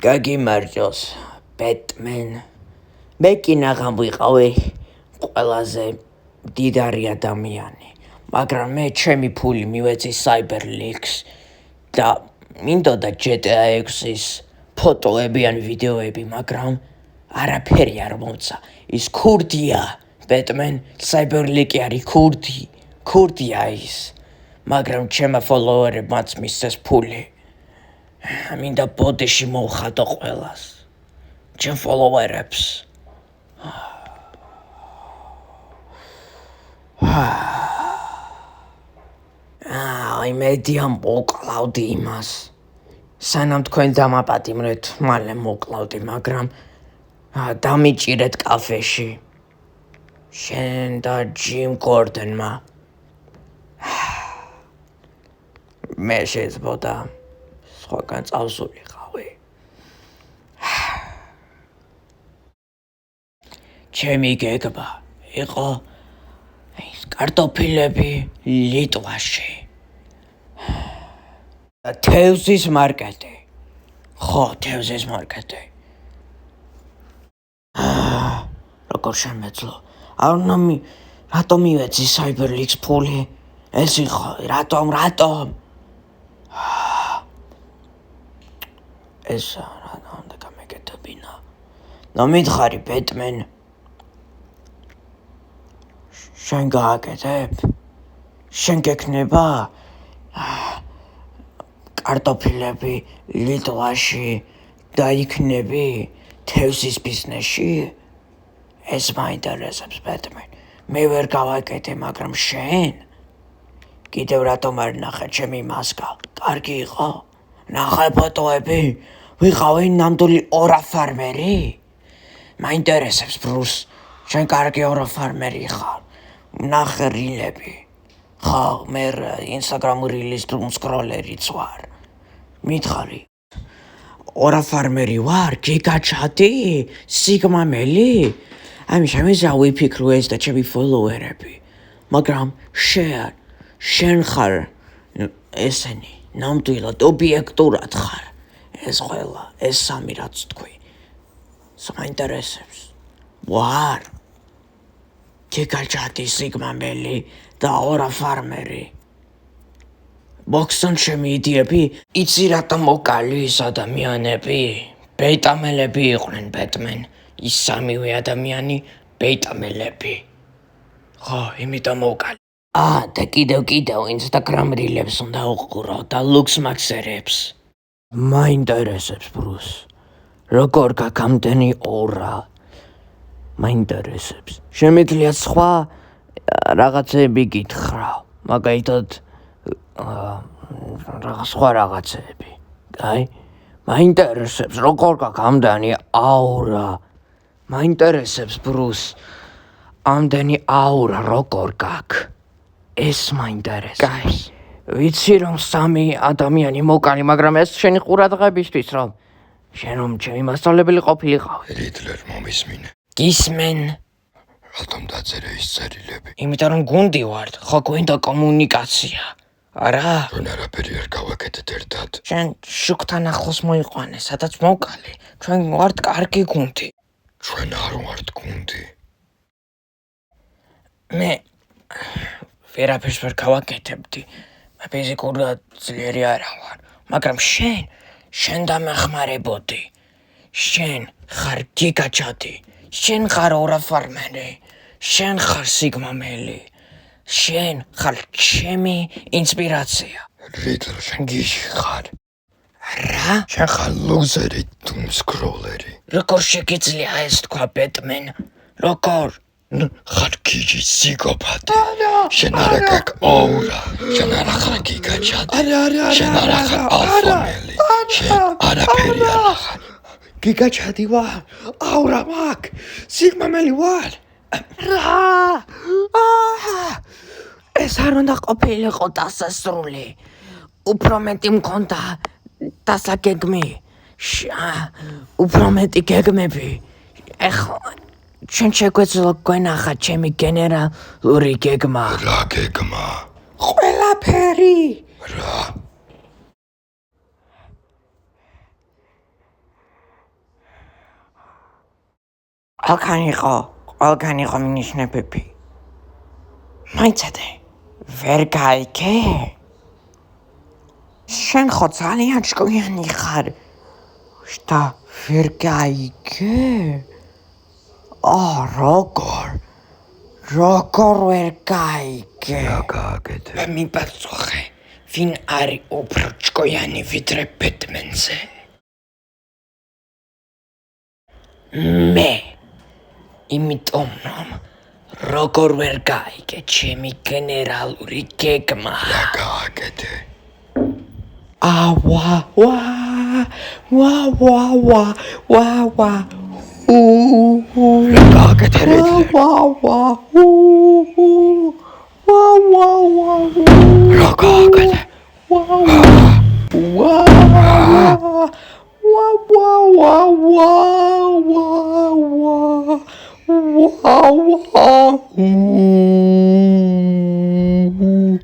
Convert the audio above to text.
გაგიმარჯოს ბეტმენ მე კი ნაღამ ვიყავი ყველაზე მდიდარი ადამიანი მაგრამ მე ჩემი ფული მივეცი CyberLeaks და მინდოდა GTA 6-ის ფოტოები ან ვიდეოები მაგრამ არაფერი არ მომცა ის ქურდია ბეტმენ CyberLeaks არის ქურდია ის მაგრამ ჩემმა ფოლოვერებმაც მისცეს ფული მინდა ბოდიში მოვხატო ყველას ჩემ ფოლოვერებს იმედია მოკლავდი იმას სანამ თქვენ დამაპატიმრეთ მალე მოკლავდი მაგრამ დამიჭირეთ კაფეში შენ და ჯიმ გორდონმა მე შეძბოდა სხვაგან წავსულიყავი ჩემი გეგმა იყო კარტოფილები ლიტვაში თევზის მარკეტი ხო თევზის მარკეტი როგორ შემეძლო რატომ მივეცი CyberLeaks ფული ეს იყო რატომ ეს რატომ გამეკეთებინა ნომითხარი ბეტმენ შენ გააკეთებ შენ გექნება კარტოფილები ლიტვაში და იქნები თევზის ბიზნესში ეს მაინტერესებს ბეტმენ მე ვერ გავაკეთე მაგრამ შენ კიდევ რატომ არ ნახე ჩემი მასკა კარგი იყო ნახე ფოტოები ვიყავი ნამდვილი ორაფარმერი მაინტერესებს ბრუს შენ კარგი ორაფარმერი ხარ ნახე რილები ხო მე ინსტაგრამ риლის სკროლერიც ვარ მითხარი ორაფარმერი ვარ გიგაჩადი სიგმამელი აი შემიძლია ვიფიქრო ეს და ჩემი ფოლოვერები მაგრამ შენ ხარ ესენი ნამდვილად ობიექტურად ხარ ეს ყველა ეს სამი რაც თქვი საინტერესებს ვარ გიგაჩადი სიგმამელი და ორაფარმერი ბოქსონ შემიიდიები იცი რატომ მოკალი ის ადამიანები ბეტამელები იყვნენ ბეტმენ ის სამივე ადამიანი ბეტამელები ხო იმიტომ მოკალი და კიდევ ინსტაგრამ რილებს უნდა უყურო და ლუქს მაქსერებს მაინტერესებს ბრუს როგორ გაგამდენი ორა მაინტერესებს შემიძლია სხვა რაღაცები გითხრა მაგალითად სხვა რაღაცები აი მაინტერესებს როგორ გაგამდენი აურა მაინტერესებს ბრუს ამდენი აურა როგორ გაკ ეს მაინტერესებს ვიცი რომ სამი ადამიანი მოკალი მაგრამ ეს შენი ყურადღებისთვის რომ შენ რომ ჩემი მასწავლებელი ყოფილიყავი რიდლერ მომისმინე გისმენ რატომ დაწერე ის წერილები იმიტომ რომ გუნდი ვართ ხო გვინდა კომუნიკაცია არა ჩვენ არაფერი არ გავაკეთეთ ერთად შენ შუქთან ახლოს მოიყვანე სადაც მოვკალი ჩვენ ვართ კარგი გუნდი ჩვენ არ ვართ გუნდი მე ვერაფერს ვერ გავაკეთებდი ფიზიკურად ძლიერი არა ვარ მაგრამ შენ დამეხმარებოდი შენ ხარ გიგაჩადი შენ ხარ ორაფარმერი შენ ხარ სიგმამელი შენ ხარ ჩემი ინსპირაცია რიტლ შენ გიჟი ხარ რა შენ ხარ ლუზერი დუმსკროლერი როგორ შეგიძლია ეს თქვა ბეტმენ როგორ ხარ გიჟი სიკოპატი შენ არა გაკ ოურა შენ არა ხარ გიგაჩადი შენ არა ხარ ალფამელი შენ არაფერი არა ხარ გიგაჩადი ვარ აურა მაგ სიგმამელი ვარ რა ეს არ უნდა ყოფილიყო დასასრული უფრო მეტი მქონდა დასაგეგმი უფრო მეტი გეგმები ეხლა შენ შეგვეძლო გვენახა ჩემი გენერალური გეგმა რა გეგმა ყველაფერი რა ყველგან იყო მინიშნებები. მაიცადე, ვერ გაიგე? შენ ხო ძალიან ჭკვიანი ხარ და ვერ გაიგე? როგორ ვერ გაიგე? რა გააკეთე? მიპასუხე, ვინ არის უფრო ჭკვიანი ვიდრე ბეტმენზე? მე, იმიტომ რომ როგორ ვერ გაიგე ჩემი გენერალური გეგმა? რა გააკეთე? რა გააკეთე რეძლერ? რა გააკეთე?